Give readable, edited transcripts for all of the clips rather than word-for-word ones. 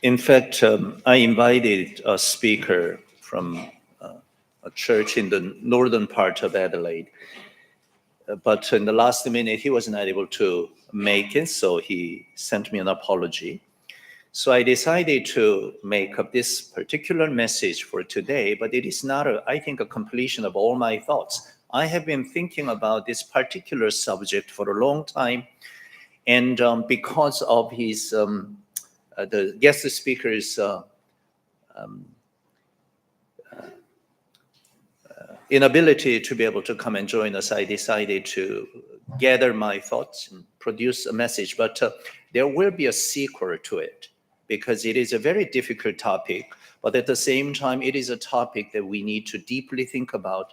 In fact, I invited a speaker from a church in the northern part of Adelaide, but in the last minute, he was not able to make it, so he sent me an apology. So I decided to make up this particular message for today, but it is not, I think, a completion of all my thoughts. I have been thinking about this particular subject for a long time, and because of the guest speaker's inability to be able to come and join us, I decided to gather my thoughts and produce a message. But there will be a sequel to it because it is a very difficult topic, but at the same time, it is a topic that we need to deeply think about.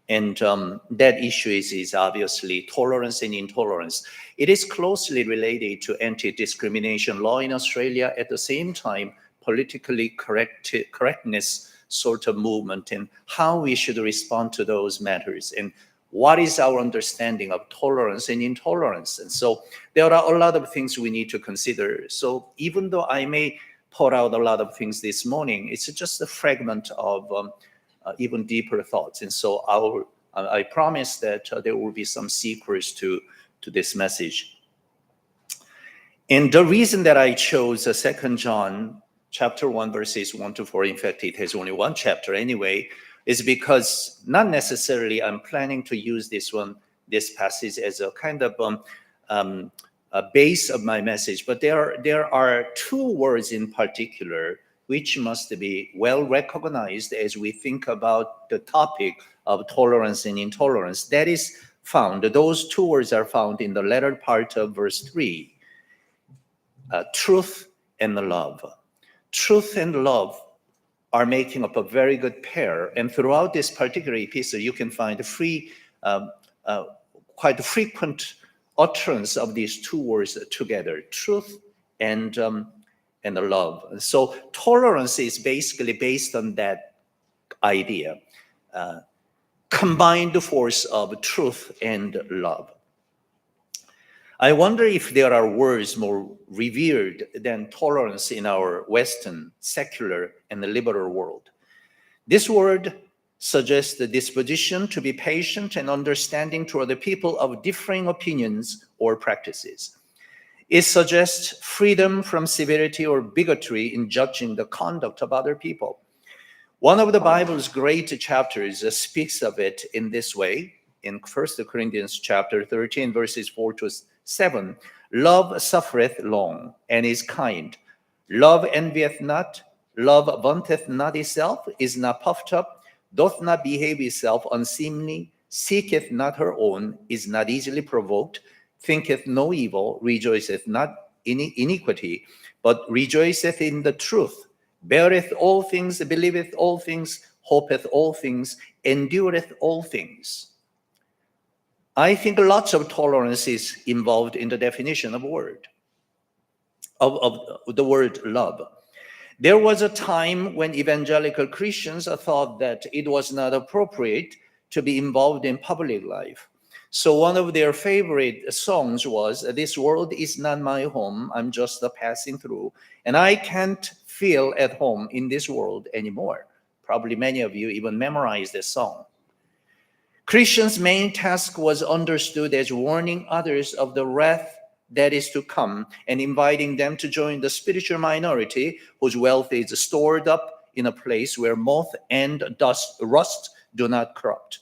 And that issue is obviously tolerance and intolerance. It is closely related to anti-discrimination law in Australia, at the same time, politically correctness sort of movement, and how we should respond to those matters, and what is our understanding of tolerance and intolerance. And so there are a lot of things we need to consider. So even though I may pour out a lot of things this morning, it's just a fragment of even deeper thoughts. And so I promise that there will be some sequels to this message. And the reason that I chose 2 John chapter 1, verses 1 to 4, in fact, it has only one chapter anyway, is because not necessarily I'm planning to use this passage as a kind of a base of my message, but there are two words in particular which must be well recognized as we think about the topic of tolerance and intolerance. That is found, those two words are found in the latter part of verse 3, truth and love. Truth and love are making up a very good pair. And throughout this particular epistle, you can find quite a frequent utterance of these two words together, truth and love. So tolerance is basically based on that idea, combined force of truth and love. I wonder if there are words more revered than tolerance in our Western, secular, and liberal world. This word suggests the disposition to be patient and understanding toward the people of differing opinions or practices. It suggests freedom from severity or bigotry in judging the conduct of other people. One of the Bible's great chapters speaks of it in this way. In 1 Corinthians chapter 13, verses 4 to 7, love suffereth long and is kind. Love envieth not. Love vaunteth not itself, is not puffed up, doth not behave itself unseemly, seeketh not her own, is not easily provoked, thinketh no evil, rejoiceth not in iniquity, but rejoiceth in the truth, beareth all things, believeth all things, hopeth all things, endureth all things. I think lots of tolerance is involved in the definition of the word love. There was a time when evangelical Christians thought that it was not appropriate to be involved in public life. So one of their favorite songs was, "This world is not my home, I'm just passing through, and I can't feel at home in this world anymore." Probably many of you even memorized this song. Christians' main task was understood as warning others of the wrath that is to come and inviting them to join the spiritual minority whose wealth is stored up in a place where moth and rust do not corrupt.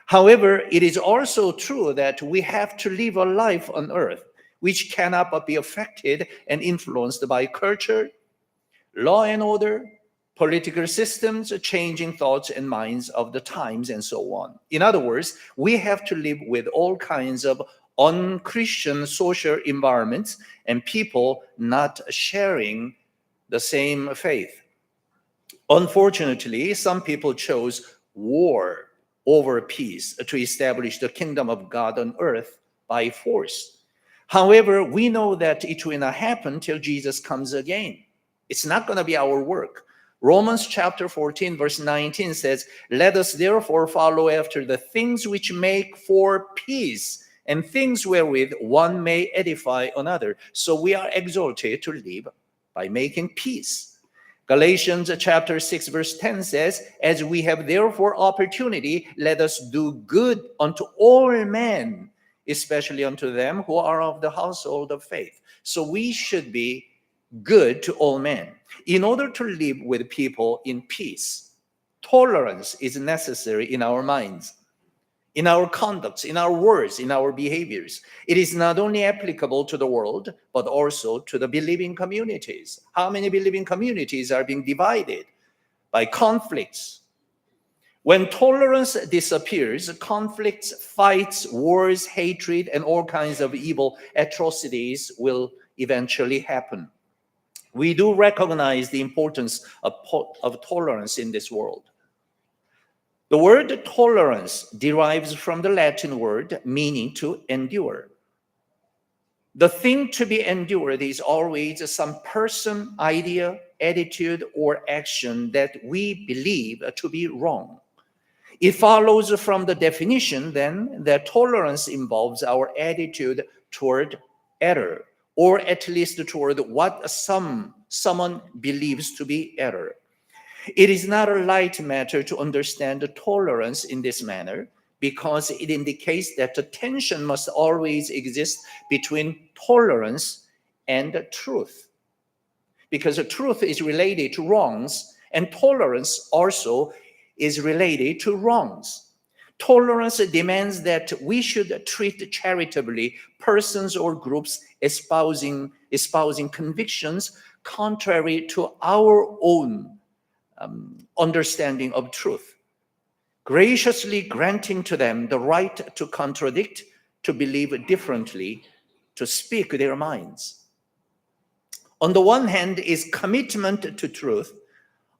However, it is also true that we have to live a life on earth which cannot but be affected and influenced by culture, law and order, political systems, changing thoughts and minds of the times, and so on. In other words, we have to live with all kinds of unchristian social environments and people not sharing the same faith. Unfortunately, some people chose war over peace to establish the kingdom of God on earth by force. However, we know that it will not happen till Jesus comes again. It's not going to be our work. Romans chapter 14, verse 19 says, "Let us therefore follow after the things which make for peace, and things wherewith one may edify another." So we are exhorted to live by making peace. Galatians chapter 6 verse 10 says, as we have therefore opportunity, let us do good unto all men, especially unto them who are of the household of faith. So we should be good to all men. In order to live with people in peace, tolerance is necessary in our minds, in our conducts, in our words, in our behaviors. It is not only applicable to the world, but also to the believing communities. How many believing communities are being divided by conflicts? When tolerance disappears, conflicts, fights, wars, hatred, and all kinds of evil atrocities will eventually happen. We do recognize the importance of tolerance in this world. The word tolerance derives from the Latin word meaning to endure. The thing to be endured is always some person, idea, attitude, or action that we believe to be wrong. It follows from the definition, then, that tolerance involves our attitude toward error, or at least toward what someone believes to be error. It is not a light matter to understand the tolerance in this manner, because it indicates that the tension must always exist between tolerance and truth. Because the truth is related to wrongs, and tolerance also is related to wrongs. Tolerance demands that we should treat charitably persons or groups espousing convictions contrary to our own understanding of truth, graciously granting to them the right to contradict, to believe differently, to speak their minds. On the one hand is commitment to truth,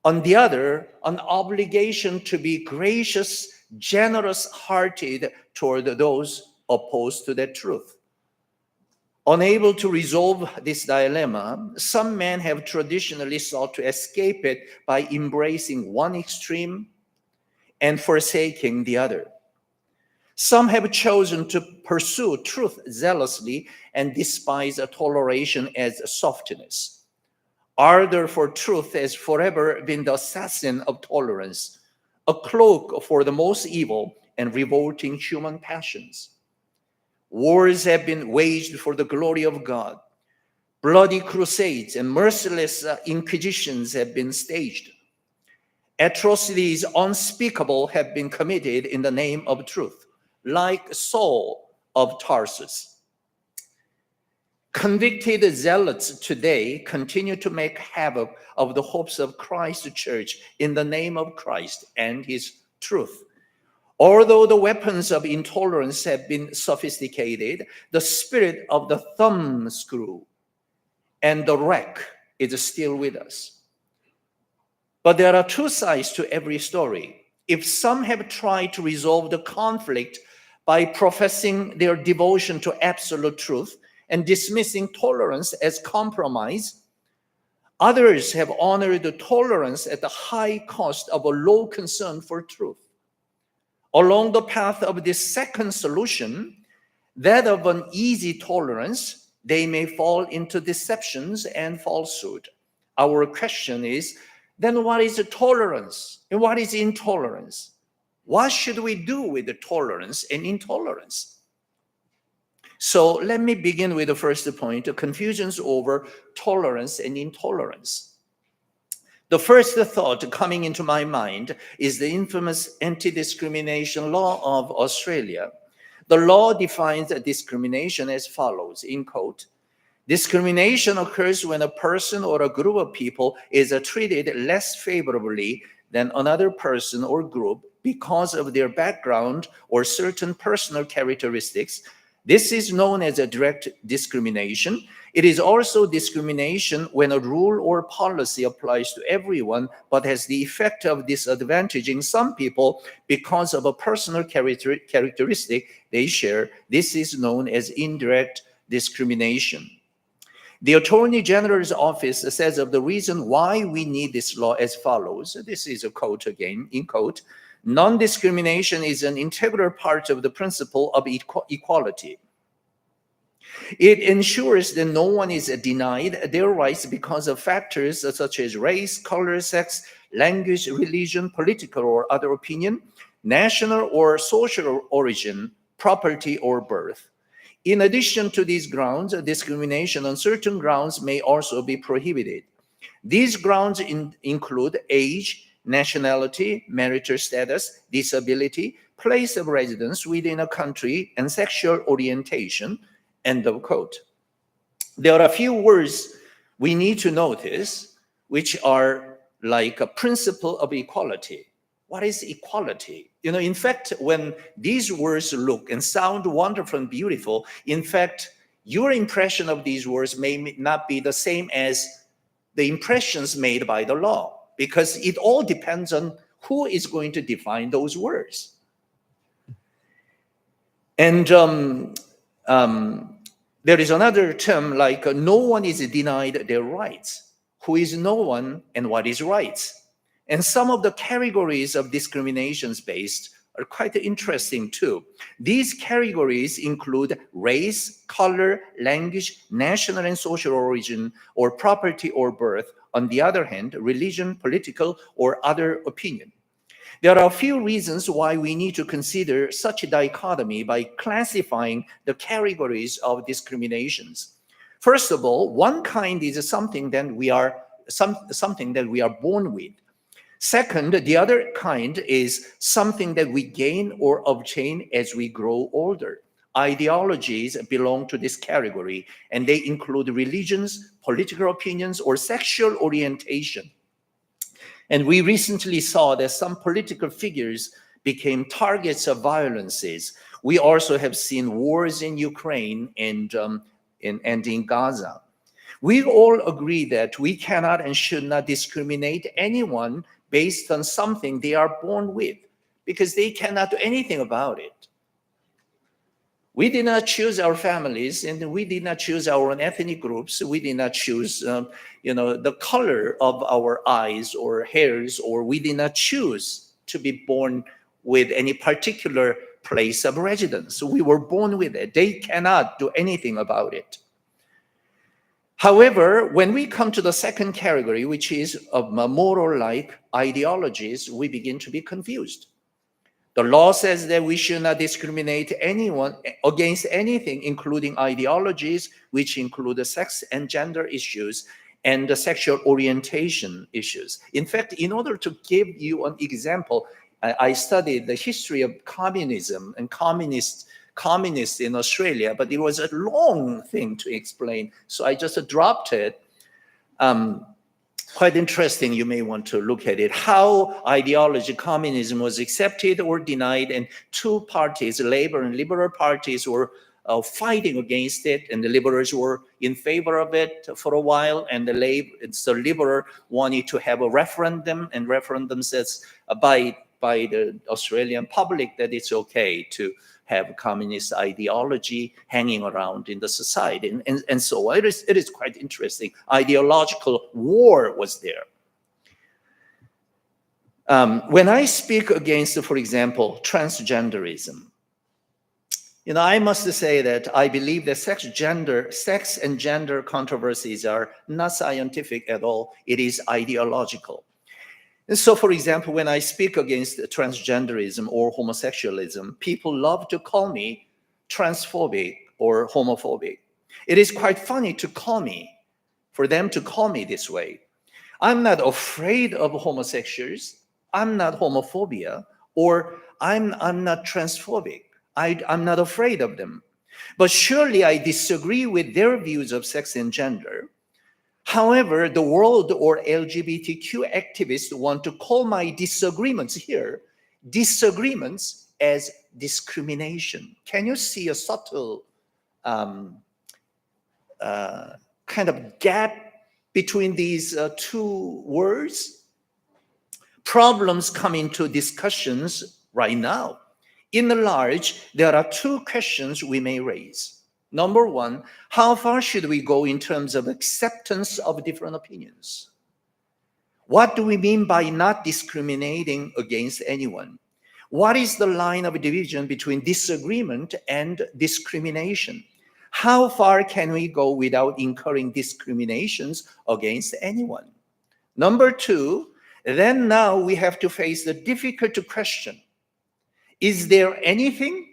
on the other, an obligation to be gracious, generous-hearted toward those opposed to that truth. Unable to resolve this dilemma, some men have traditionally sought to escape it by embracing one extreme and forsaking the other. Some have chosen to pursue truth zealously and despise toleration as softness. Ardor for truth has forever been the assassin of tolerance, a cloak for the most evil and revolting human passions. Wars have been waged for the glory of God. Bloody crusades and merciless inquisitions have been staged. Atrocities unspeakable have been committed in the name of truth, like Saul of Tarsus. Convicted zealots today continue to make havoc of the hopes of Christ's church in the name of Christ and his truth. Although the weapons of intolerance have been sophisticated, the spirit of the thumbscrew and the rack is still with us. But there are two sides to every story. If some have tried to resolve the conflict by professing their devotion to absolute truth and dismissing tolerance as compromise, others have honored the tolerance at the high cost of a low concern for truth. Along the path of this second solution, that of an easy tolerance, they may fall into deceptions and falsehood. Our question is, then what is tolerance and what is intolerance? What should we do with the tolerance and intolerance? So let me begin with the first point, the confusions over tolerance and intolerance. The first thought coming into my mind is the infamous anti-discrimination law of Australia. The law defines discrimination as follows, in quote, discrimination occurs when a person or a group of people is treated less favorably than another person or group because of their background or certain personal characteristics. This is known as a direct discrimination. It is also discrimination when a rule or policy applies to everyone but has the effect of disadvantaging some people because of a personal characteristic they share. This is known as indirect discrimination. The Attorney General's office says of the reason why we need this law as follows. This is a quote again, in quote, non-discrimination is an integral part of the principle of equality. It ensures that no one is denied their rights because of factors such as race, color, sex, language, religion, political or other opinion, national or social origin, property, or birth. In addition to these grounds, discrimination on certain grounds may also be prohibited. These grounds include age, nationality, marital status, disability, place of residence within a country, and sexual orientation. End of quote. There are a few words we need to notice, which are like a principle of equality. What is equality? In fact, when these words look and sound wonderful and beautiful, in fact, your impression of these words may not be the same as the impressions made by the law, because it all depends on who is going to define those words. And there is another term like no one is denied their rights. Who is no one and what is rights? And some of the categories of discriminations based are quite interesting too. These categories include race, color, language, national and social origin, or property or birth. On the other hand, religion, political, or other opinion. There are a few reasons why we need to consider such a dichotomy by classifying the categories of discriminations. First of all, one kind is something that we are born with. Second, the other kind is something that we gain or obtain as we grow older. Ideologies belong to this category, and they include religions, political opinions, or sexual orientation. And we recently saw that some political figures became targets of violences. We also have seen wars in Ukraine and in Gaza. We all agree that we cannot and should not discriminate anyone based on something they are born with, because they cannot do anything about it. We did not choose our families, and we did not choose our own ethnic groups. We did not choose, the color of our eyes or hairs, or we did not choose to be born with any particular place of residence. We were born with it. They cannot do anything about it. However, when we come to the second category, which is of moral-like ideologies, we begin to be confused. The law says that we should not discriminate anyone against anything, including ideologies, which include the sex and gender issues and the sexual orientation issues. In fact, in order to give you an example, I studied the history of communism and communists in Australia, but it was a long thing to explain, so I just dropped it. Quite interesting, you may want to look at it, how ideology communism was accepted or denied, and two parties, Labor and Liberal parties, were fighting against it, and the Liberals were in favor of it for a while, and the Liberal wanted to have a referendum, and referendum says by the Australian public that it's okay to have communist ideology hanging around in the society, and so on. It is quite interesting. Ideological war was there. When I speak against, for example, transgenderism, I must say that I believe that sex and gender controversies are not scientific at all. It is ideological. And so, for example, when I speak against transgenderism or homosexualism, people love to call me transphobic or homophobic. It is quite funny for them to call me this way. I'm not afraid of homosexuals. I'm not homophobia, or I'm not transphobic. I'm not afraid of them. But surely I disagree with their views of sex and gender. However, the world or LGBTQ activists want to call my disagreements as discrimination. Can you see a subtle kind of gap between these two words? Problems come into discussions right now. In the large, there are two questions we may raise. Number one, how far should we go in terms of acceptance of different opinions? What do we mean by not discriminating against anyone? What is the line of division between disagreement and discrimination? How far can we go without incurring discriminations against anyone? Number two, then now we have to face the difficult question. Is there anything,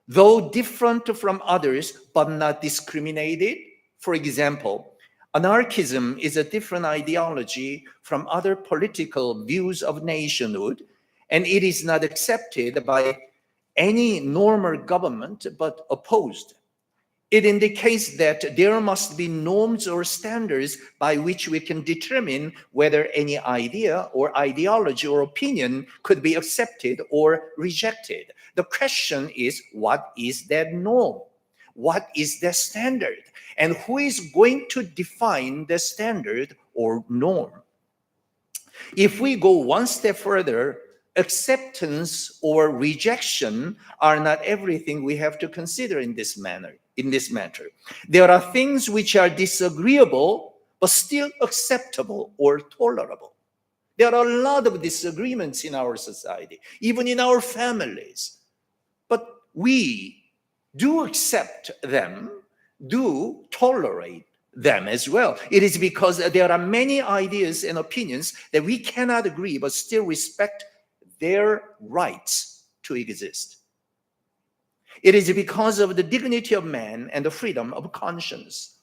though different from others, but not discriminated? For example, anarchism is a different ideology from other political views of nationhood, and it is not accepted by any normal government, but opposed. It indicates that there must be norms or standards by which we can determine whether any idea or ideology or opinion could be accepted or rejected. The question is, what is that norm? What is the standard? And who is going to define the standard or norm? If we go one step further, acceptance or rejection are not everything we have to consider in this matter. There are things which are disagreeable but still acceptable or tolerable. There are a lot of disagreements in our society, even in our families. But we do accept them, do tolerate them as well. It is because there are many ideas and opinions that we cannot agree but still respect their rights to exist. It is because of the dignity of man and the freedom of conscience.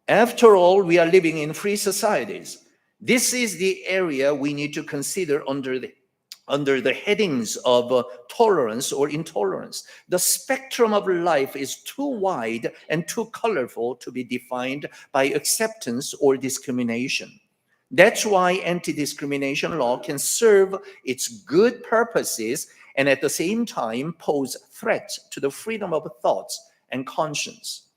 After all, we are living in free societies. This is the area we need to consider under the headings of tolerance or intolerance. The spectrum of life is too wide and too colorful to be defined by acceptance or discrimination. That's why anti-discrimination law can serve its good purposes and at the same time pose threats to the freedom of thoughts and conscience.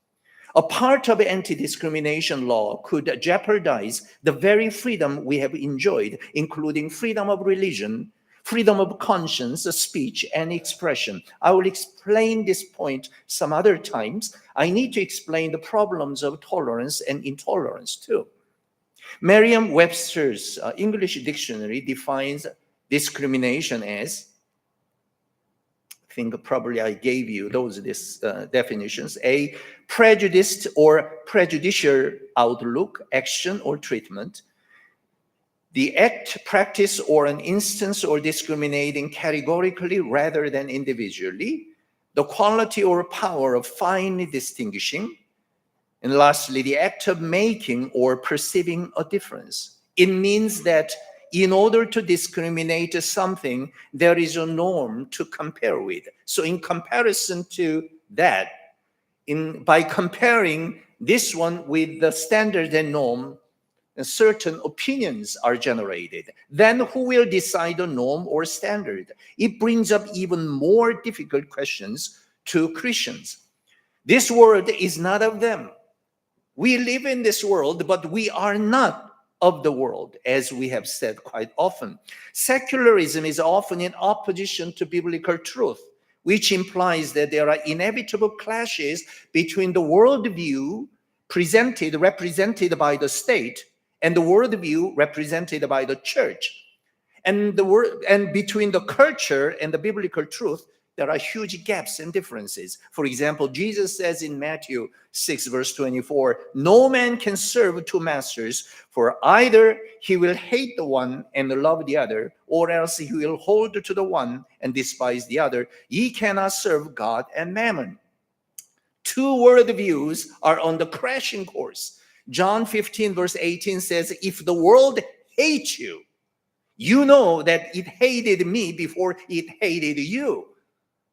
A part of anti-discrimination law could jeopardize the very freedom we have enjoyed, including freedom of religion, freedom of conscience, speech, and expression. I will explain this point some other times. I need to explain the problems of tolerance and intolerance too. Merriam-Webster's English dictionary defines discrimination as, I think probably I gave you those definitions, a prejudiced or prejudicial outlook, action, or treatment. The act, practice, or an instance or discriminating categorically rather than individually. The quality or power of finely distinguishing. And lastly, the act of making or perceiving a difference. It means that in order to discriminate something, there is a norm to compare with. So in comparison to that, by comparing this one with the standard and norm, certain opinions are generated. Then who will decide the norm or standard? It brings up even more difficult questions to Christians. This world is not of them. We live in this world, but we are not of the world, as we have said quite often. Secularism is often in opposition to biblical truth, which implies that there are inevitable clashes between the worldview represented by the state, and the worldview represented by the church. And between the culture and the biblical truth, there are huge gaps and differences. For example, Jesus says in Matthew 6, verse 24, no man can serve two masters, for either he will hate the one and love the other, or else he will hold to the one and despise the other. Ye cannot serve God and mammon. Two worldviews are on the crashing course. John 15, verse 18 says, if the world hates you, you know that it hated me before it hated you.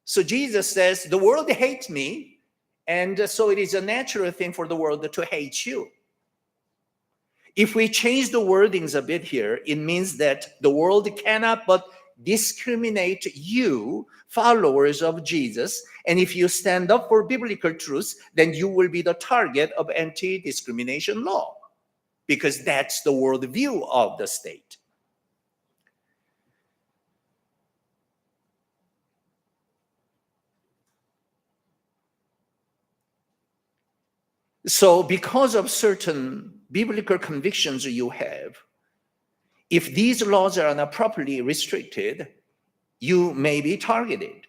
So Jesus says, the world hates me, and so it is a natural thing for the world to hate you. If we change the wordings a bit here, it means that the world cannot but discriminate you, followers of Jesus, and if you stand up for biblical truths, then you will be the target of anti-discrimination law, because that's the worldview of the state. So because of certain biblical convictions you have, if these laws are not properly restricted, you may be targeted.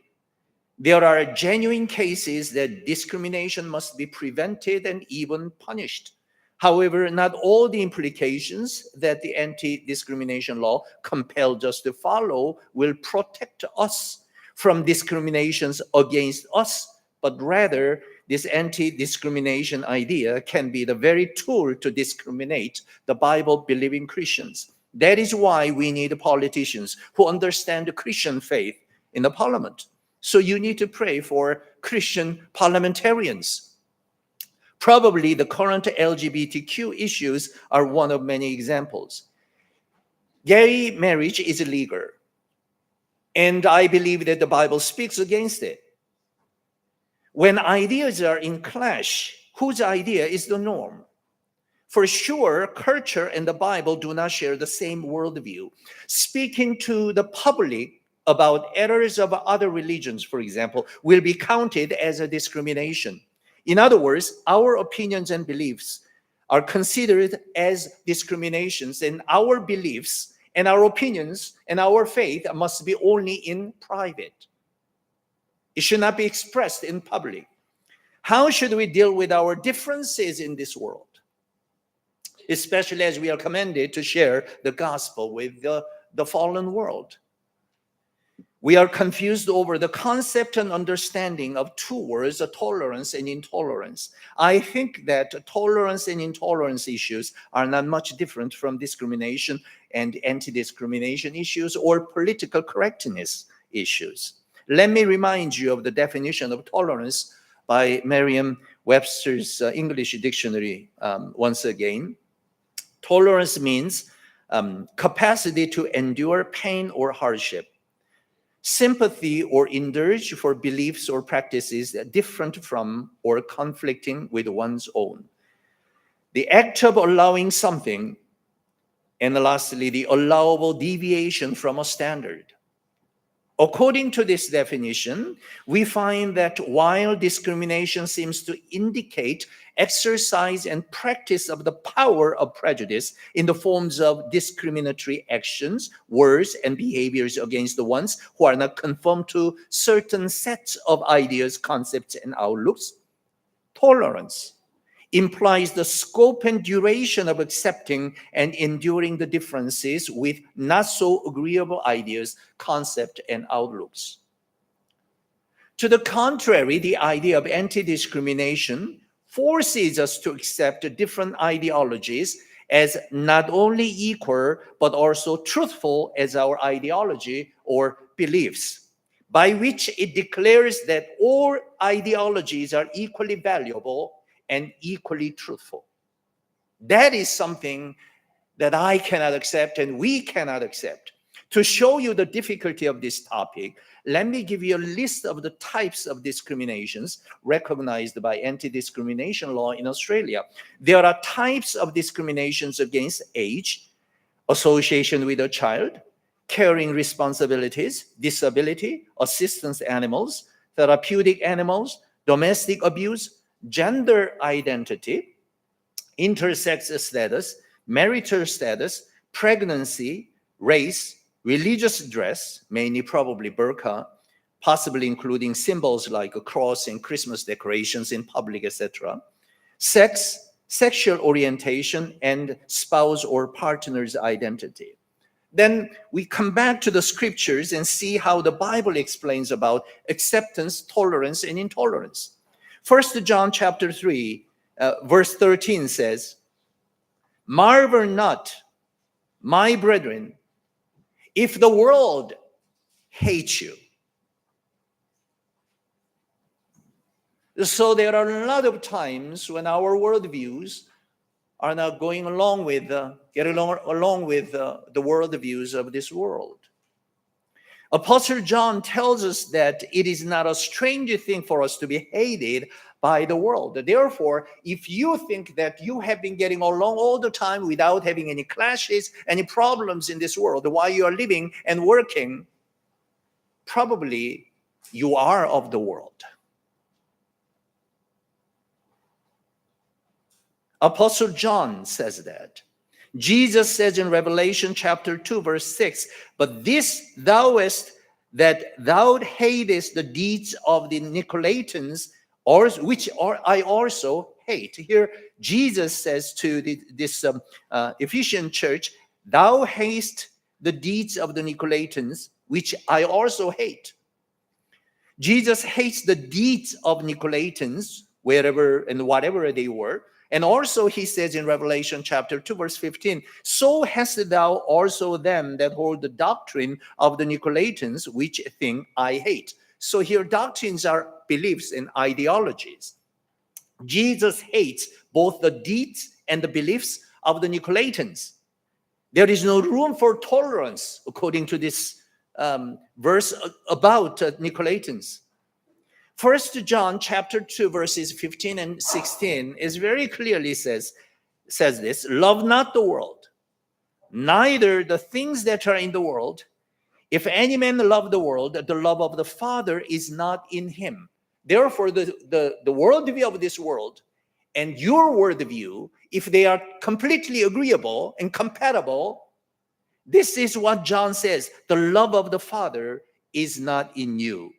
There are genuine cases that discrimination must be prevented and even punished. However, not all the implications that the anti-discrimination law compels us to follow will protect us from discriminations against us, but rather this anti-discrimination idea can be the very tool to discriminate the Bible-believing Christians. That is why we need politicians who understand the Christian faith in the parliament. So you need to pray for Christian parliamentarians. Probably the current LGBTQ issues are one of many examples. Gay marriage is illegal, and I believe that the Bible speaks against it. When ideas are in clash, whose idea is the norm? For sure, culture and the Bible do not share the same worldview. Speaking to the public about errors of other religions, for example, will be counted as a discrimination. In other words, our opinions and beliefs are considered as discriminations, and our beliefs and our opinions and our faith must be only in private. It should not be expressed in public. How should we deal with our differences in this world? Especially as we are commanded to share the gospel with the fallen world. We are confused over the concept and understanding of two words, tolerance and intolerance. I think that tolerance and intolerance issues are not much different from discrimination and anti-discrimination issues or political correctness issues. Let me remind you of the definition of tolerance by Merriam-Webster's English Dictionary once again. Tolerance means capacity to endure pain or hardship, sympathy or indulge for beliefs or practices different from or conflicting with one's own. The act of allowing something, and lastly, the allowable deviation from a standard. According to this definition, we find that while discrimination seems to indicate exercise and practice of the power of prejudice in the forms of discriminatory actions, words, and behaviors against the ones who are not conformed to certain sets of ideas, concepts, and outlooks, tolerance implies the scope and duration of accepting and enduring the differences with not so agreeable ideas, concepts, and outlooks. To the contrary, the idea of anti-discrimination forces us to accept different ideologies as not only equal, but also truthful as our ideology or beliefs, by which it declares that all ideologies are equally valuable and equally truthful. That is something that I cannot accept and we cannot accept. To show you the difficulty of this topic, let me give you a list of the types of discriminations recognized by anti-discrimination law in Australia. There are types of discriminations against age, association with a child, caring responsibilities, disability, assistance animals, therapeutic animals, domestic abuse, gender identity, intersex status, marital status, pregnancy, race, religious dress, mainly probably burqa, possibly including symbols like a cross and Christmas decorations in public, etc., sex, sexual orientation, and spouse or partner's identity. Then we come back to the scriptures and see how the Bible explains about acceptance, tolerance, and intolerance. 1 John chapter 3, verse 13 says, "Marvel not, my brethren, if the world hates you." So there are a lot of times when our worldviews are not going along with, getting along with the worldviews of this world. Apostle John tells us that it is not a strange thing for us to be hated by the world. Therefore, if you think that you have been getting along all the time without having any clashes, any problems in this world while you are living and working, probably you are of the world. Apostle John says that. Jesus says in Revelation chapter 2, verse 6, "But this thou that thou hatest the deeds of the Nicolaitans, or which I also hate. Here, Jesus says to this Ephesian church, thou hatest the deeds of the Nicolaitans, which I also hate. Jesus hates the deeds of Nicolaitans, wherever and whatever they were. And also he says in Revelation chapter 2, verse 15, so hast thou also them that hold the doctrine of the Nicolaitans, which thing I hate. So here doctrines are beliefs and ideologies. Jesus hates both the deeds and the beliefs of the Nicolaitans. There is no room for tolerance according to this verse about Nicolaitans. 1 John chapter 2 verses 15 and 16 is very clearly says this, love not the world, neither the things that are in the world. If any man love the world, the love of the Father is not in him. Therefore, the worldview of this world and your worldview, if they are completely agreeable and compatible, this is what John says, the love of the Father is not in you.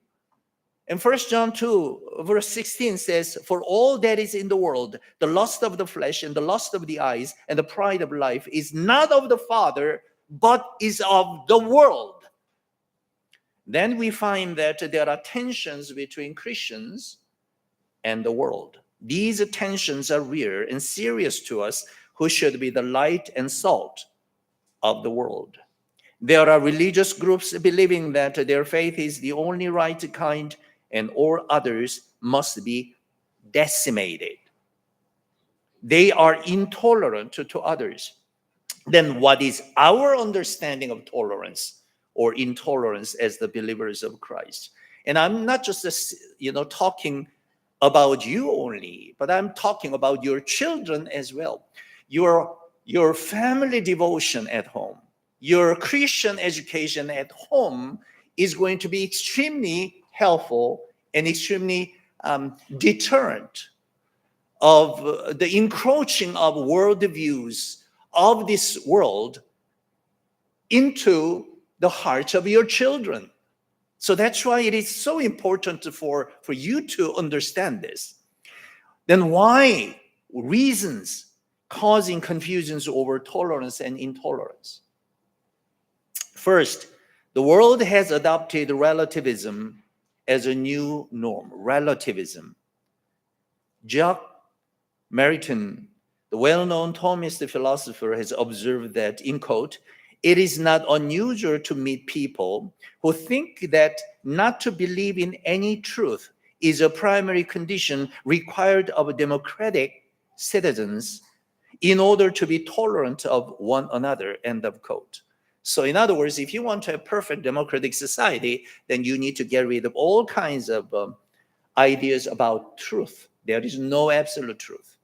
And 1 John 2, verse 16 says, for all that is in the world, the lust of the flesh and the lust of the eyes and the pride of life is not of the Father, but is of the world. Then we find that there are tensions between Christians and the world. These tensions are real and serious to us who should be the light and salt of the world. There are religious groups believing that their faith is the only right kind and all others must be decimated. They are intolerant to others. Then what is our understanding of tolerance or intolerance as the believers of Christ? And I'm not just talking about you only, but I'm talking about your children as well. Your family devotion at home, your Christian education at home is going to be extremely helpful and extremely deterrent of the encroaching of worldviews of this world into the hearts of your children. So that's why it is so important for you to understand this. Then why reasons causing confusions over tolerance and intolerance? First, the world has adopted relativism as a new norm. Relativism. Jacques Maritain, the well-known Thomist philosopher, has observed that, in quote, it is not unusual to meet people who think that not to believe in any truth is a primary condition required of democratic citizens in order to be tolerant of one another, end of quote. So in other words, if you want to have perfect democratic society, then you need to get rid of all kinds of ideas about truth. There is no absolute truth.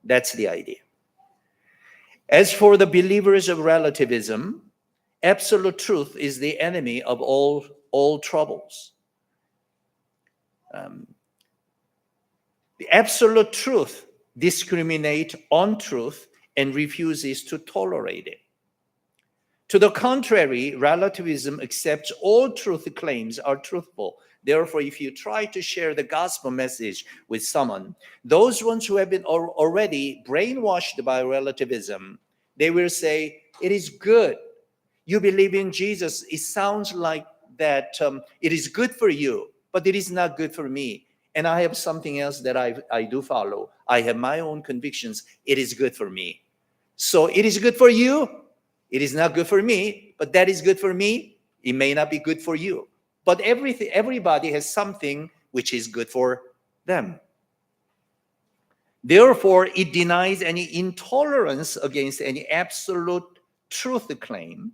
That's the idea. As for the believers of relativism, absolute truth is the enemy of all troubles. The absolute truth discriminates untruth and refuses to tolerate it. To the contrary, relativism accepts all truth claims are truthful. Therefore, if you try to share the gospel message with someone, those ones who have been already brainwashed by relativism, they will say, it is good. You believe in Jesus. It sounds like that it is good for you, but it is not good for me. And I have something else that I do follow. I have my own convictions. It is good for me. So it is good for you. It is not good for me, but that is good for me. It may not be good for you. But everybody has something which is good for them. Therefore, it denies any intolerance against any absolute truth claim.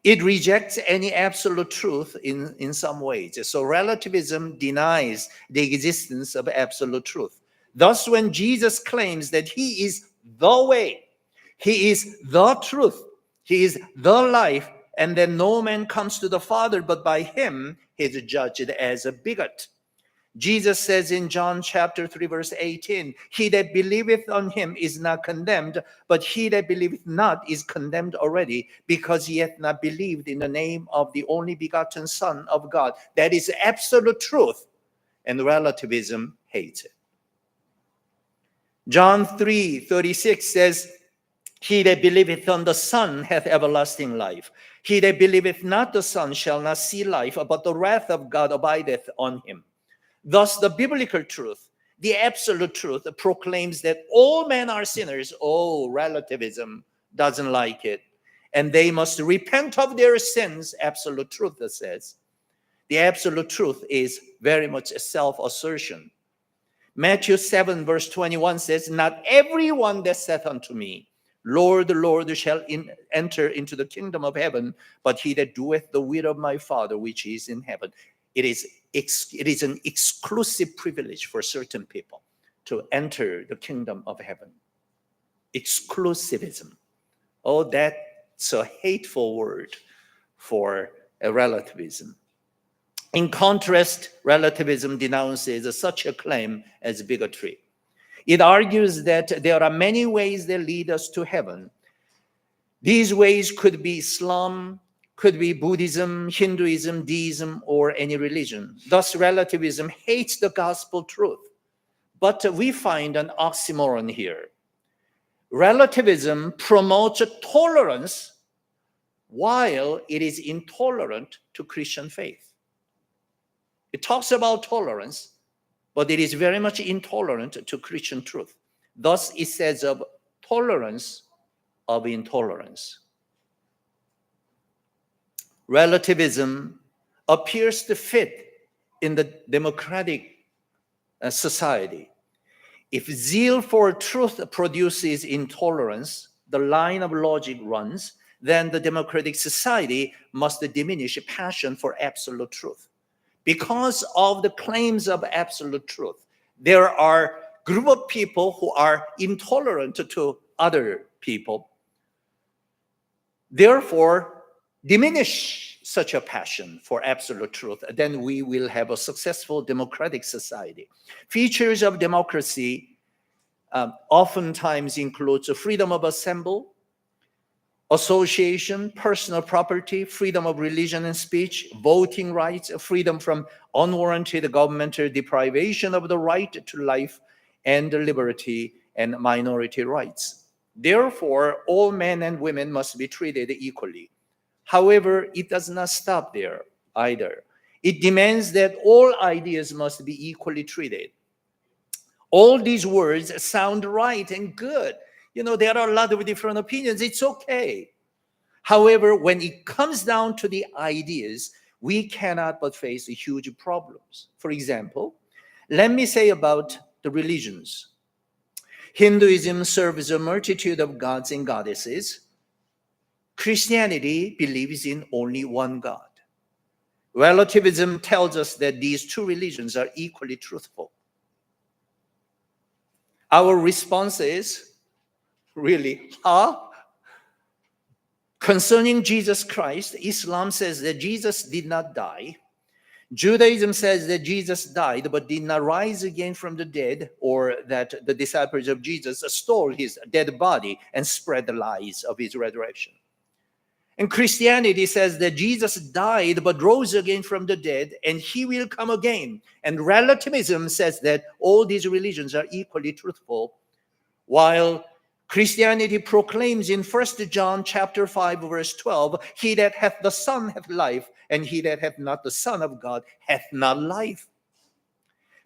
It rejects any absolute truth in some ways. So relativism denies the existence of absolute truth. Thus, when Jesus claims that he is the way, he is the truth, he is the life, and then no man comes to the Father but by him, he is judged as a bigot. Jesus says in John chapter 3, verse 18, he that believeth on him is not condemned, but he that believeth not is condemned already, because he hath not believed in the name of the only begotten Son of God. That is absolute truth, and relativism hates it. John 3:36 says, he that believeth on the Son hath everlasting life. He that believeth not the Son shall not see life, but the wrath of God abideth on him. Thus, the biblical truth, the absolute truth, proclaims that all men are sinners. Oh, relativism doesn't like it. And they must repent of their sins, absolute truth says. The absolute truth is very much a self-assertion. Matthew 7, verse 21 says, not everyone that saith unto me, Lord, Lord, shall enter into the kingdom of heaven, but he that doeth the will of my Father which is in heaven. It is an exclusive privilege for certain people to enter the kingdom of heaven. Exclusivism. Oh, that's a hateful word for a relativism. In contrast, relativism denounces such a claim as bigotry. It argues that there are many ways that lead us to heaven. These ways could be Islam, could be Buddhism, Hinduism, Deism, or any religion. Thus, relativism hates the gospel truth. But we find an oxymoron here. Relativism promotes tolerance while it is intolerant to Christian faith. It talks about tolerance, but it is very much intolerant to Christian truth. Thus, it says of tolerance of intolerance. Relativism appears to fit in the democratic society. If zeal for truth produces intolerance, the line of logic runs, then the democratic society must diminish passion for absolute truth. Because of the claims of absolute truth, there are a group of people who are intolerant to other people. Therefore, diminish such a passion for absolute truth, then we will have a successful democratic society. Features of democracy oftentimes includes freedom of assembly, association, personal property, freedom of religion and speech, voting rights, freedom from unwarranted governmental deprivation of the right to life and liberty, and minority rights. Therefore, all men and women must be treated equally. However, it does not stop there either. It demands that all ideas must be equally treated. All these words sound right and good. You know, there are a lot of different opinions. It's okay. However, when it comes down to the ideas, we cannot but face huge problems. For example, let me say about the religions. Hinduism serves a multitude of gods and goddesses. Christianity believes in only one God. Relativism tells us that these two religions are equally truthful. Our response is, really, Concerning Jesus Christ, Islam says that Jesus did not die. Judaism says that Jesus died but did not rise again from the dead, or that the disciples of Jesus stole his dead body and spread the lies of his resurrection. And Christianity says that Jesus died but rose again from the dead, and he will come again. And relativism says that all these religions are equally truthful, while Christianity proclaims in 1 John chapter 5, verse 12, he that hath the Son hath life, and he that hath not the Son of God hath not life.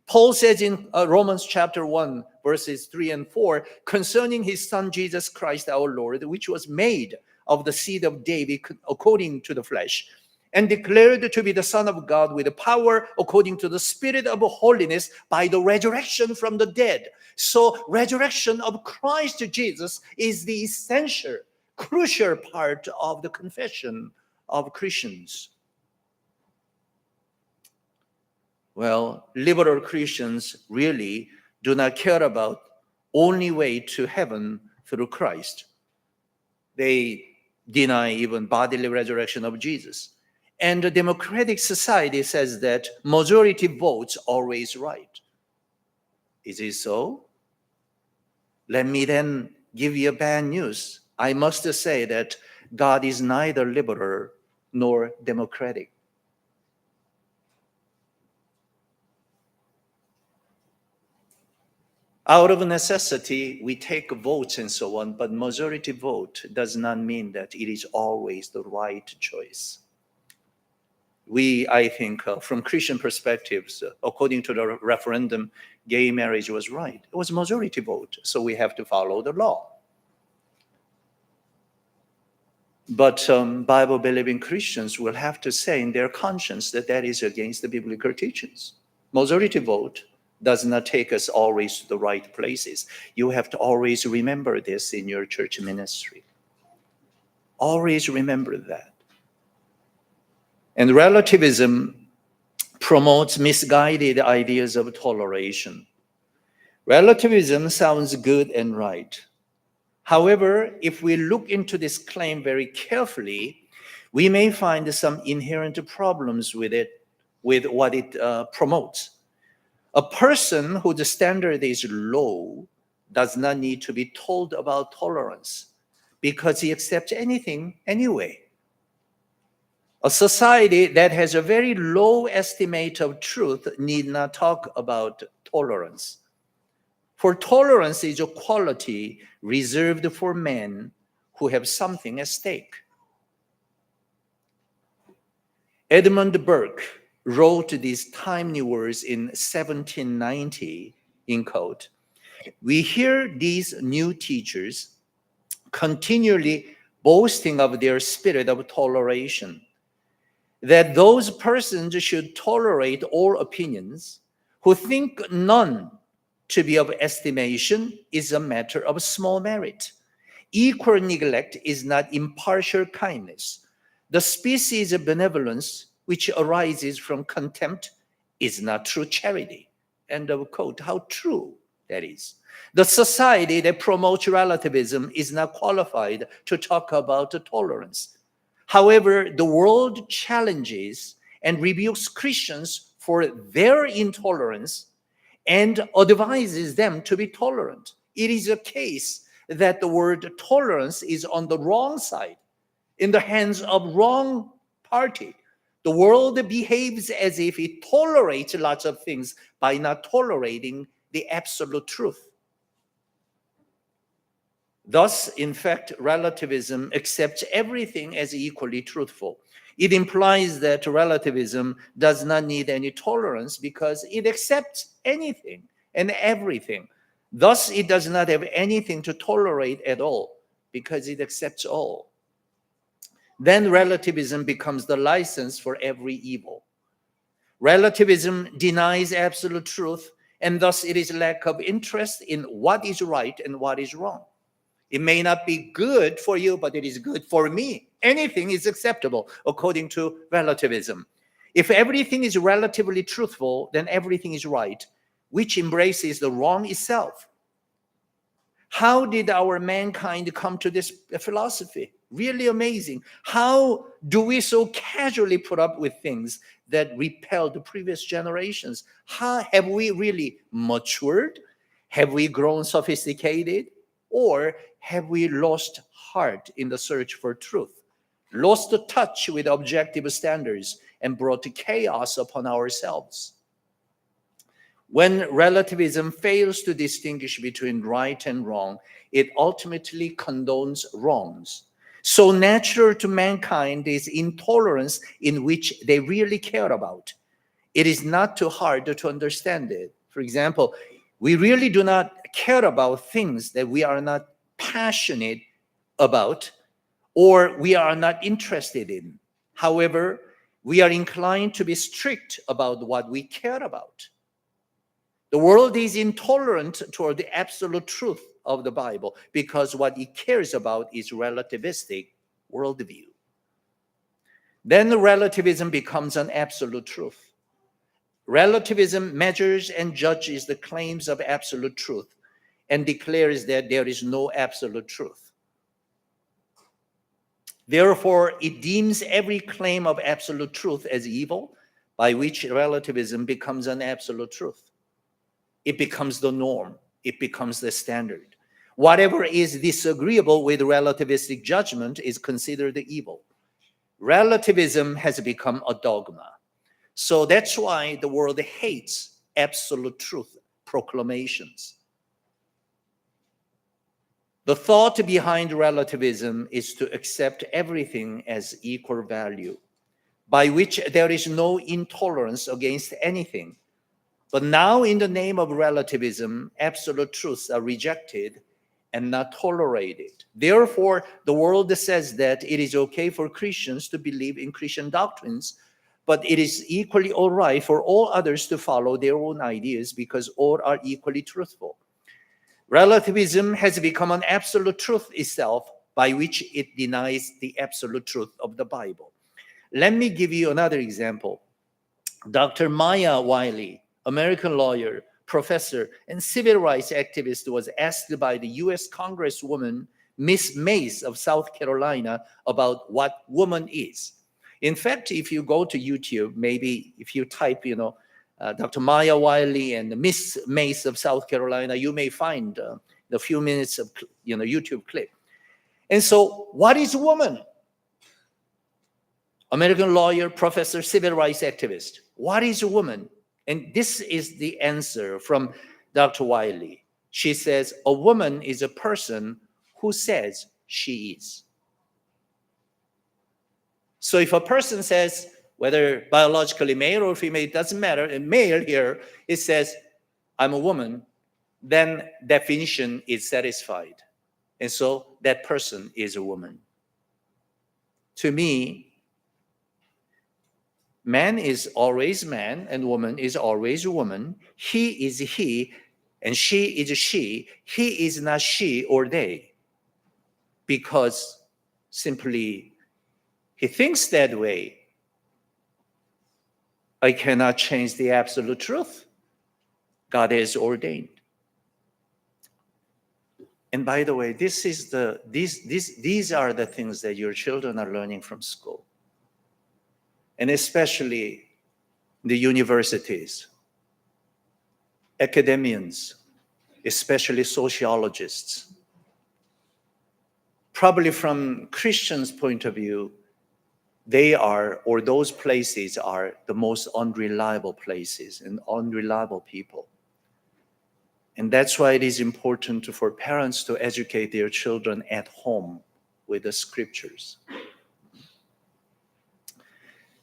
Paul says in Romans chapter 1, verses 3 and 4, concerning his Son Jesus Christ our Lord, which was made of the seed of David according to the flesh, and declared to be the Son of God with the power according to the Spirit of holiness by the resurrection from the dead. So resurrection of Christ Jesus is the essential, crucial part of the confession of Christians. Well, liberal Christians really do not care about only way to heaven through Christ. They deny even bodily resurrection of Jesus. And a democratic society says that majority votes always right. Is it so? Let me then give you bad news. I must say that God is neither liberal nor democratic. Out of necessity, we take votes and so on, but majority vote does not mean that it is always the right choice. I think, from Christian perspectives, according to the referendum, gay marriage was right. It was majority vote, so we have to follow the law. But Bible-believing Christians will have to say in their conscience that that is against the biblical teachings. Majority vote does not take us always to the right places. You have to always remember this in your church ministry. Always remember that. And relativism promotes misguided ideas of toleration. Relativism sounds good and right. However, if we look into this claim very carefully, we may find some inherent problems with it, with what it promotes. A person whose standard is low does not need to be told about tolerance because he accepts anything anyway. A society that has a very low estimate of truth need not talk about tolerance. For tolerance is a quality reserved for men who have something at stake. Edmund Burke wrote these timely words in 1790, in quote, "We hear these new teachers continually boasting of their spirit of toleration, that those persons should tolerate all opinions, who think none to be of estimation is a matter of small merit. Equal neglect is not impartial kindness. The species of benevolence which arises from contempt is not true charity." End of quote. How true that is. The society that promotes relativism is not qualified to talk about tolerance. However, the world challenges and rebukes Christians for their intolerance and advises them to be tolerant. It is a case that the word tolerance is on the wrong side, in the hands of wrong party. The world behaves as if it tolerates lots of things by not tolerating the absolute truth. Thus, in fact, relativism accepts everything as equally truthful. It implies that relativism does not need any tolerance because it accepts anything and everything. Thus, it does not have anything to tolerate at all because it accepts all. Then relativism becomes the license for every evil. Relativism denies absolute truth, and thus it is lack of interest in what is right and what is wrong. It may not be good for you, but it is good for me. Anything is acceptable according to relativism. If everything is relatively truthful, then everything is right, which embraces the wrong itself. How did our mankind come to this philosophy? Really amazing. How do we so casually put up with things that repel the previous generations? How have we really matured? Have we grown sophisticated? Or have we lost heart in the search for truth, lost the touch with objective standards, and brought chaos upon ourselves? When relativism fails to distinguish between right and wrong, it ultimately condones wrongs. So natural to mankind is intolerance in which they really care about. It is not too hard to understand it. For example, we really do not care about things that we are not passionate about or we are not interested in. However, we are inclined to be strict about what we care about. The world is intolerant toward the absolute truth of the Bible because what it cares about is relativistic worldview. Then the relativism becomes an absolute truth. Relativism measures and judges the claims of absolute truth and declares that there is no absolute truth. Therefore, it deems every claim of absolute truth as evil, by which relativism becomes an absolute truth. It becomes the norm. It becomes the standard. Whatever is disagreeable with relativistic judgment is considered evil. Relativism has become a dogma. So that's why the world hates absolute truth proclamations. The thought behind relativism is to accept everything as equal value, by which there is no intolerance against anything. But now, in the name of relativism, absolute truths are rejected and not tolerated. Therefore, the world says that it is okay for Christians to believe in Christian doctrines, but it is equally all right for all others to follow their own ideas because all are equally truthful. Relativism has become an absolute truth itself, by which it denies the absolute truth of the Bible. Let me give you another example. Dr. Maya Wiley, American lawyer, professor, and civil rights activist, was asked by the US Congresswoman Miss Mace of South Carolina about what woman is. In fact, if you go to YouTube, maybe if you type, Dr. Maya Wiley and Miss Mace of South Carolina, you may find the few minutes of YouTube clip. And so, what is a woman? American lawyer, professor, civil rights activist. What is a woman? And this is the answer from Dr. Wiley. She says, a woman is a person who says she is. So if a person says, whether biologically male or female, it doesn't matter, and male here, it says, I'm a woman, then definition is satisfied. And so that person is a woman. To me, man is always man and woman is always a woman. He is he and she is she. He is not she or they, because simply he thinks that way. I cannot change the absolute truth. God has ordained. And by the way, these are the things that your children are learning from school. And especially the universities, academians, especially sociologists. Probably from Christians' point of view, they are, or those places are the most unreliable places and unreliable people. And that's why it is important for parents to educate their children at home with the scriptures.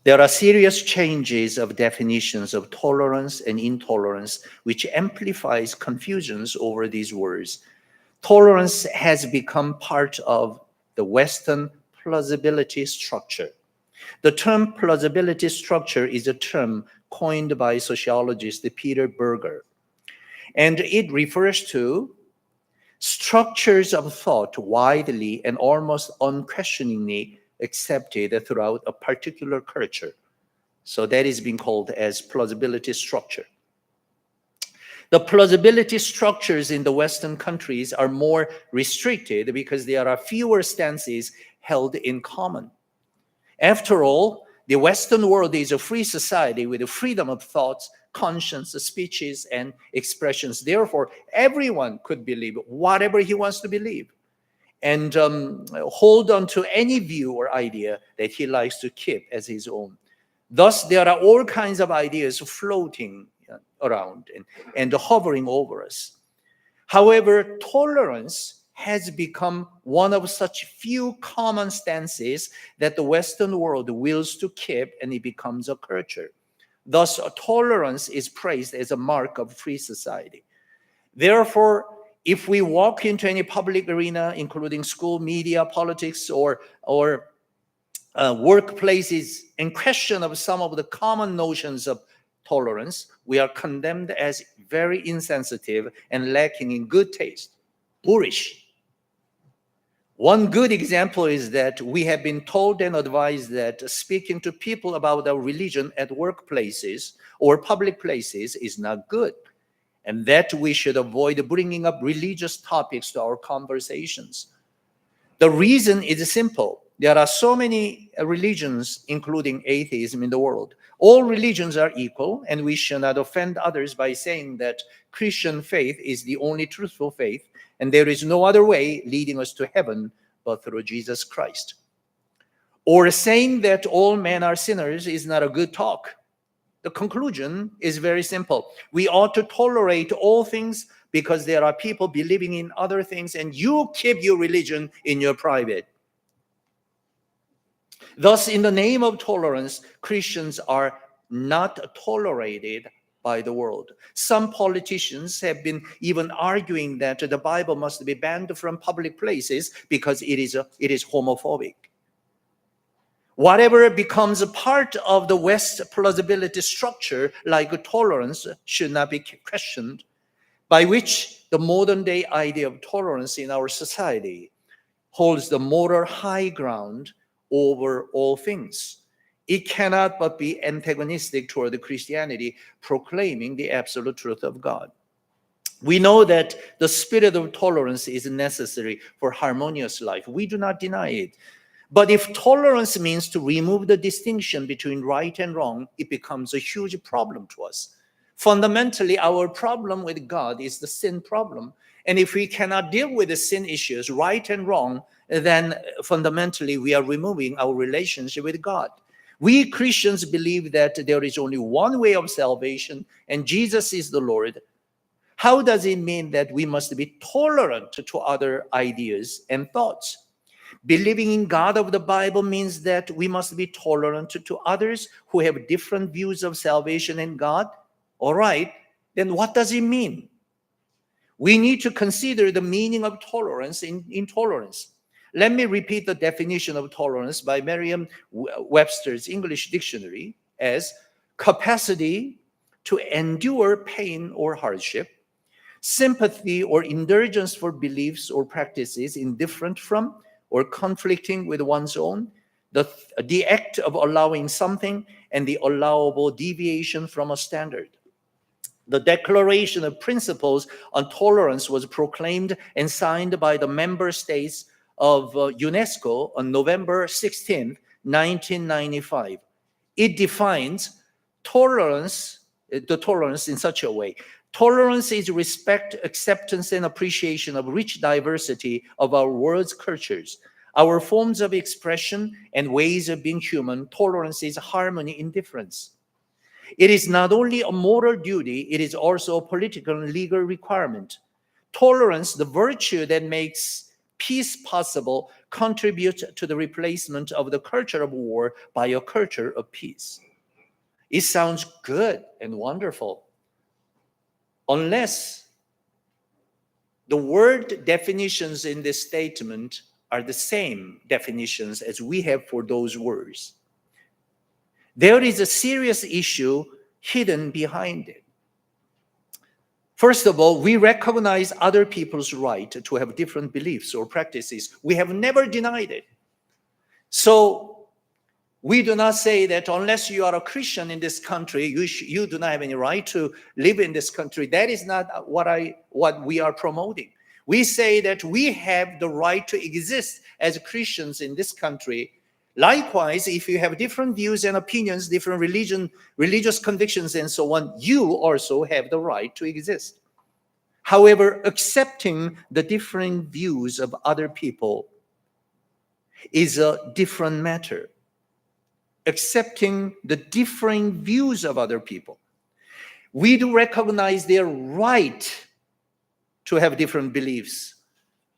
There are serious changes of definitions of tolerance and intolerance, which amplifies confusions over these words. Tolerance has become part of the Western plausibility structure. The term plausibility structure is a term coined by sociologist Peter Berger, and it refers to structures of thought widely and almost unquestioningly accepted throughout a particular culture. So that is being called as plausibility structure. The plausibility structures in the Western countries are more restricted because there are fewer stances held in common. After all, the Western world is a free society with the freedom of thoughts, conscience, speeches, and expressions. Therefore, everyone could believe whatever he wants to believe and hold on to any view or idea that he likes to keep as his own. Thus, there are all kinds of ideas floating around and hovering over us. However, tolerance has become one of such few common stances that the Western world wills to keep, and it becomes a culture. Thus, tolerance is praised as a mark of free society. Therefore, if we walk into any public arena, including school, media, politics, or workplaces, and question of some of the common notions of tolerance, we are condemned as very insensitive and lacking in good taste, boorish. One good example is that we have been told and advised that speaking to people about our religion at workplaces or public places is not good, and that we should avoid bringing up religious topics to our conversations. The reason is simple. There are so many religions, including atheism, in the world. All religions are equal, and we should not offend others by saying that Christian faith is the only truthful faith, and there is no other way leading us to heaven but through Jesus Christ. Or saying that all men are sinners is not a good talk. The conclusion is very simple. We ought to tolerate all things because there are people believing in other things, and you keep your religion in your private. Thus, in the name of tolerance, Christians are not tolerated by the world. Some politicians have been even arguing that the Bible must be banned from public places because it is homophobic. Whatever becomes a part of the West plausibility structure, like tolerance, should not be questioned, by which the modern day idea of tolerance in our society holds the moral high ground over all things. It cannot but be antagonistic toward Christianity, proclaiming the absolute truth of God. We know that the spirit of tolerance is necessary for harmonious life. We do not deny it. But if tolerance means to remove the distinction between right and wrong, it becomes a huge problem to us. Fundamentally, our problem with God is the sin problem. And if we cannot deal with the sin issues, right and wrong, then fundamentally we are removing our relationship with God. We Christians believe that there is only one way of salvation, and Jesus is the Lord. How does it mean that we must be tolerant to other ideas and thoughts? Believing in God of the Bible means that we must be tolerant to others who have different views of salvation and God. All right, then what does it mean? We need to consider the meaning of tolerance in intolerance. Let me repeat the definition of tolerance by Merriam-Webster's English Dictionary as capacity to endure pain or hardship, sympathy or indulgence for beliefs or practices indifferent from or conflicting with one's own, the act of allowing something and the allowable deviation from a standard. The Declaration of Principles on Tolerance was proclaimed and signed by the member states of UNESCO on November 16, 1995. It defines the tolerance in such a way. Tolerance is respect, acceptance, and appreciation of rich diversity of our world's cultures, our forms of expression, and ways of being human. Tolerance is harmony in difference. It is not only a moral duty, it is also a political and legal requirement. Tolerance, the virtue that makes peace possible, contributes to the replacement of the culture of war by a culture of peace. It sounds good and wonderful, unless the word definitions in this statement are the same definitions as we have for those words. There is a serious issue hidden behind it. First of all, we recognize other people's right to have different beliefs or practices. We have never denied it. So we do not say that unless you are a Christian in this country, you do not have any right to live in this country. That is not what we are promoting. We say that we have the right to exist as Christians in this country. Likewise, if you have different views and opinions, different religious convictions, and so on, you also have the right to exist. However, accepting the different views of other people is a different matter. Accepting the differing views of other people. We do recognize their right to have different beliefs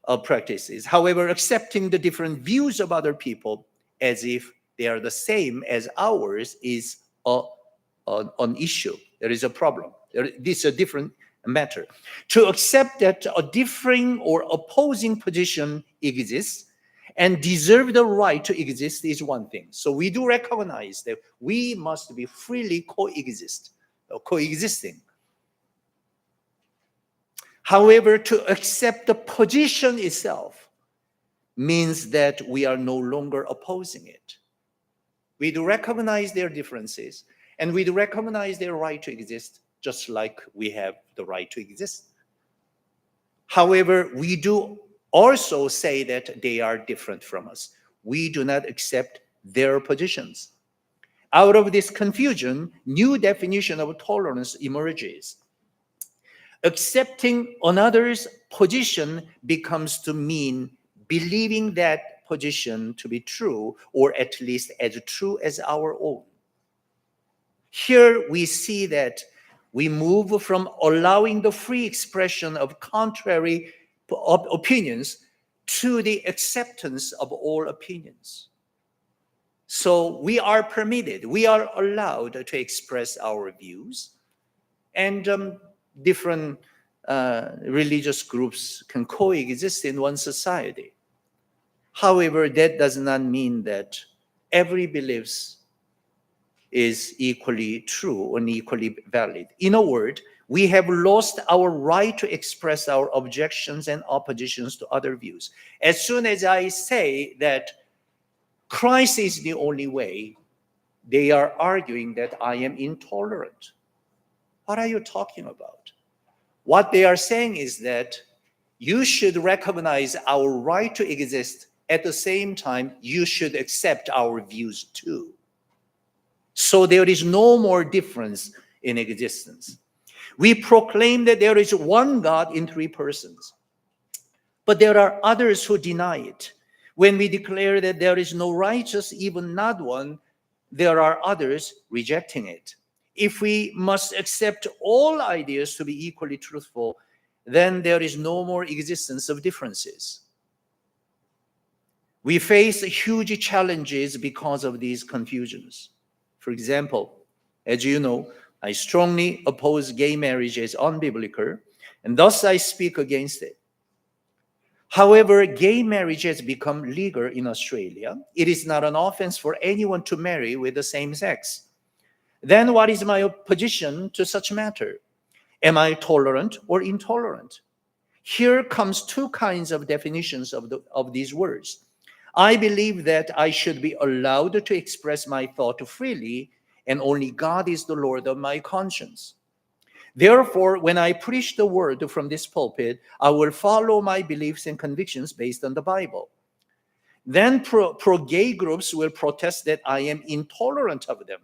or practices. However, accepting the different views of other people as if they are the same as ours is an issue. There is a problem. This is a different matter. To accept that a differing or opposing position exists and deserve the right to exist is one thing. So we do recognize that we must be freely coexisting. However, to accept the position itself means that we are no longer opposing it. We do recognize their differences, and we do recognize their right to exist, just like we have the right to exist. However, we do also say that they are different from us. we do not accept their positions. Out of this confusion, new definition of tolerance emerges. Accepting another's position becomes to mean believing that position to be true, or at least as true as our own. Here we see that we move from allowing the free expression of contrary opinions to the acceptance of all opinions. So we are permitted, we are allowed to express our views, and different religious groups can coexist in one society. However, that does not mean that every belief is equally true and equally valid. In a word, we have lost our right to express our objections and oppositions to other views. As soon as I say that Christ is the only way, they are arguing that I am intolerant. What are you talking about? What they are saying is that you should recognize our right to exist. At the same time, you should accept our views too. So there is no more difference in existence. We proclaim that there is one God in three persons, but there are others who deny it. When we declare that there is no righteous, even not one, there are others rejecting it. If we must accept all ideas to be equally truthful, then there is no more existence of differences. We face huge challenges because of these confusions. For example, as you know, I strongly oppose gay marriage as unbiblical, and thus I speak against it. However, gay marriage has become legal in Australia. It is not an offense for anyone to marry with the same sex. Then what is my position to such matter? Am I tolerant or intolerant? Here comes two kinds of definitions of these words. I believe that I should be allowed to express my thought freely, and only God is the Lord of my conscience. Therefore, when I preach the word from this pulpit, I will follow my beliefs and convictions based on the Bible. Then pro-gay groups will protest that I am intolerant of them.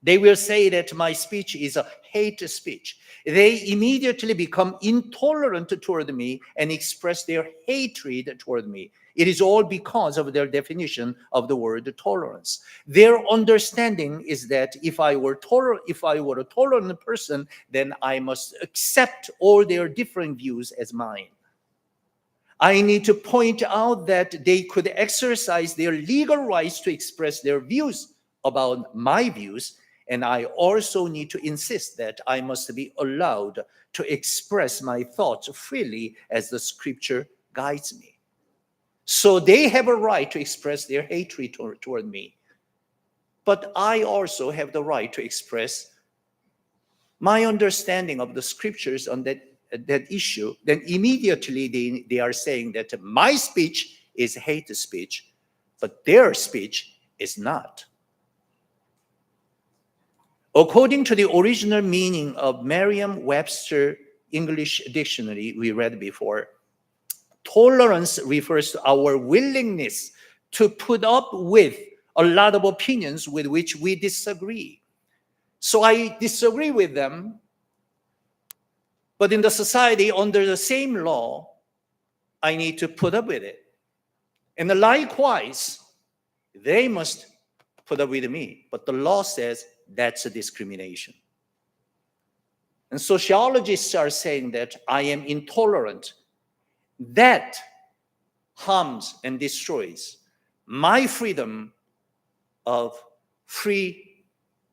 They will say that my speech is a hate speech. They immediately become intolerant toward me and express their hatred toward me. It is all because of their definition of the word tolerance. Their understanding is that if I were a tolerant person, then I must accept all their different views as mine. I need to point out that they could exercise their legal rights to express their views about my views, and I also need to insist that I must be allowed to express my thoughts freely as the scripture guides me. So they have a right to express their hatred toward me. But I also have the right to express my understanding of the scriptures on that issue. Then immediately they are saying that my speech is hate speech, but their speech is not. According to the original meaning of Merriam-Webster English Dictionary we read before, tolerance refers to our willingness to put up with a lot of opinions with which we disagree. So I disagree with them, but in the society under the same law, I need to put up with it. And likewise, they must put up with me. But the law says that's a discrimination. And sociologists are saying that I am intolerant. That harms and destroys my freedom of free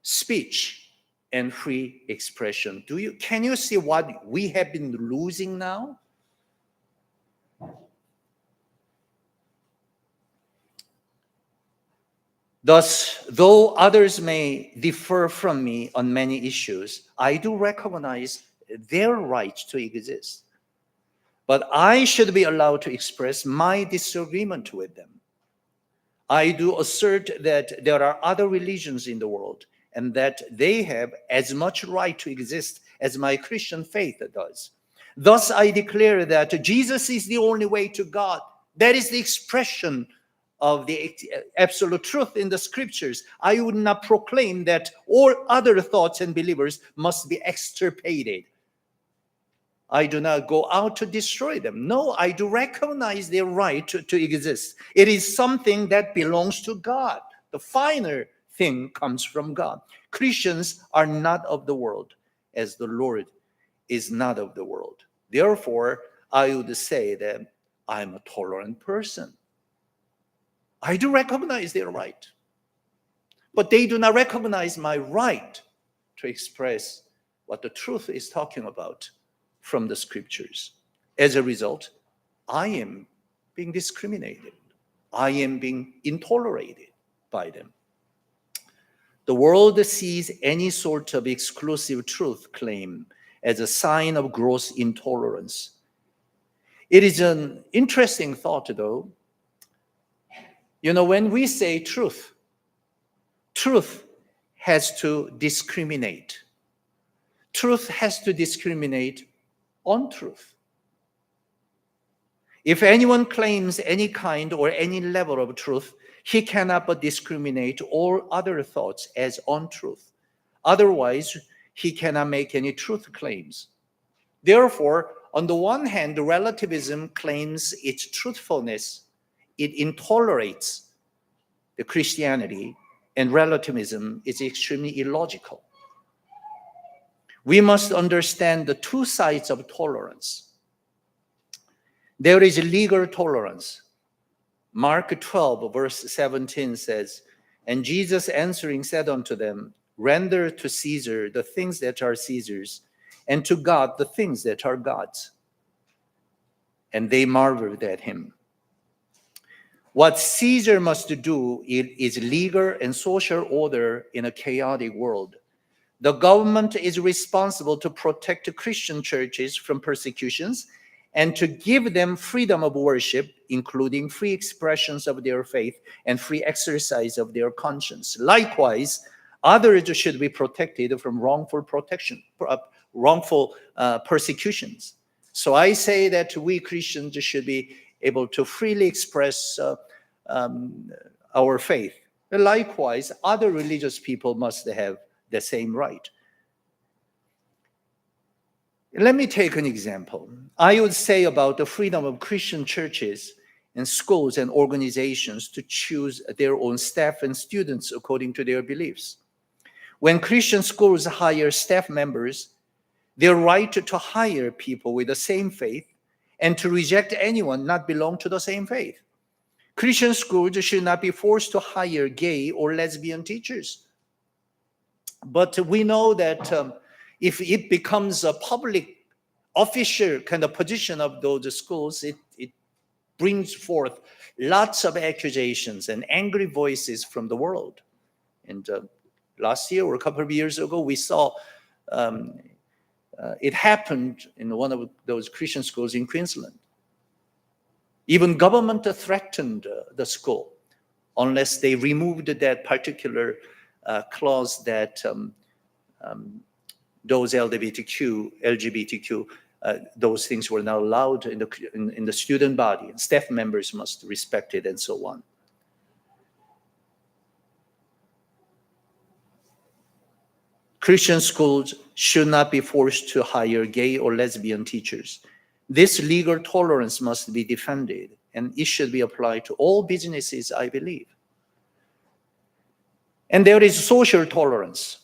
speech and free expression. Can you see what we have been losing now? Thus, though others may differ from me on many issues, I do recognize their right to exist. But I should be allowed to express my disagreement with them. I do assert that there are other religions in the world and that they have as much right to exist as my Christian faith does. Thus, I declare that Jesus is the only way to God. That is the expression of the absolute truth in the scriptures. I would not proclaim that all other thoughts and believers must be extirpated. I do not go out to destroy them. No, I do recognize their right to exist. It is something that belongs to God. The finer thing comes from God. Christians are not of the world, as the Lord is not of the world. Therefore, I would say that I'm a tolerant person. I do recognize their right, but they do not recognize my right to express what the truth is talking about from the scriptures. As a result, I am being discriminated. I am being intolerated by them. The world sees any sort of exclusive truth claim as a sign of gross intolerance. It is an interesting thought, though. You know, when we say truth, truth has to discriminate. Truth has to discriminate on truth. If anyone claims any kind or any level of truth, he cannot but discriminate all other thoughts as untruth. Otherwise, he cannot make any truth claims. Therefore, on the one hand, relativism claims its truthfulness. It intolerates the Christianity, and relativism is extremely illogical. We must understand the two sides of tolerance. There is legal tolerance. Mark 12, verse 17 says, "And Jesus answering said unto them, Render to Caesar the things that are Caesar's, and to God the things that are God's." And they marveled at him. What Caesar must do is legal and social order in a chaotic world. The government is responsible to protect Christian churches from persecutions and to give them freedom of worship, including free expressions of their faith and free exercise of their conscience. Likewise, others should be protected from wrongful persecutions. So I say that we Christians should be able to freely express our faith. Likewise, other religious people must have the same right. Let me take an example. I would say about the freedom of Christian churches and schools and organizations to choose their own staff and students according to their beliefs. When Christian schools hire staff members, their right to hire people with the same faith and to reject anyone not belong to the same faith. Christian schools should not be forced to hire gay or lesbian teachers. But we know that if it becomes a public, official kind of position of those schools, it brings forth lots of accusations and angry voices from the world. And last year or a couple of years ago, we saw it happened in one of those Christian schools in Queensland. Even government threatened the school unless they removed that particular clause that those LGBTQ, those things were not allowed in the student body, and staff members must respect it, and so on. Christian schools should not be forced to hire gay or lesbian teachers. This legal tolerance must be defended, and it should be applied to all businesses, I believe. And there is social tolerance.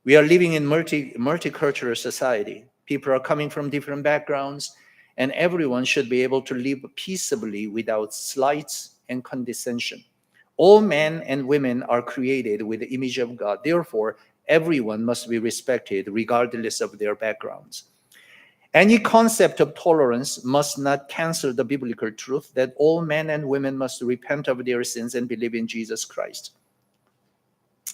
We are living in multicultural society. People are coming from different backgrounds, and everyone should be able to live peaceably without slights and condescension. All men and women are created with the image of God. Therefore, everyone must be respected regardless of their backgrounds. Any concept of tolerance must not cancel the biblical truth that all men and women must repent of their sins and believe in Jesus Christ.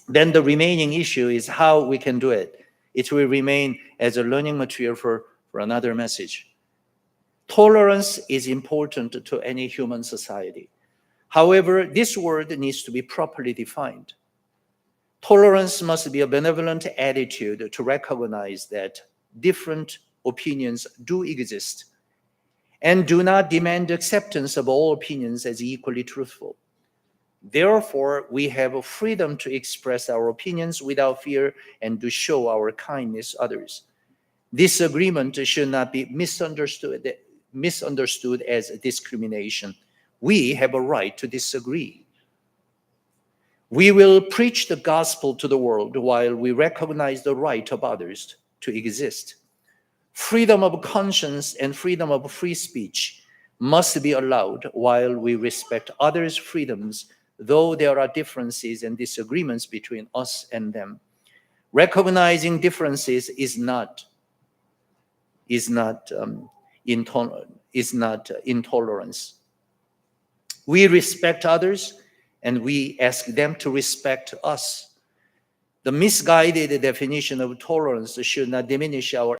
Then the remaining issue is how we can do it. It will remain as a learning material for another message. Tolerance is important to any human society. However, this word needs to be properly defined. Tolerance must be a benevolent attitude to recognize that different opinions do exist and do not demand acceptance of all opinions as equally truthful. Therefore, we have a freedom to express our opinions without fear and to show our kindness to others. Disagreement should not be misunderstood as discrimination. We have a right to disagree. We will preach the gospel to the world while we recognize the right of others to exist. Freedom of conscience and freedom of free speech must be allowed while we respect others' freedoms, though there are differences and disagreements between us and them. Recognizing differences is not intolerance. We respect others and we ask them to respect us. The misguided definition of tolerance should not diminish our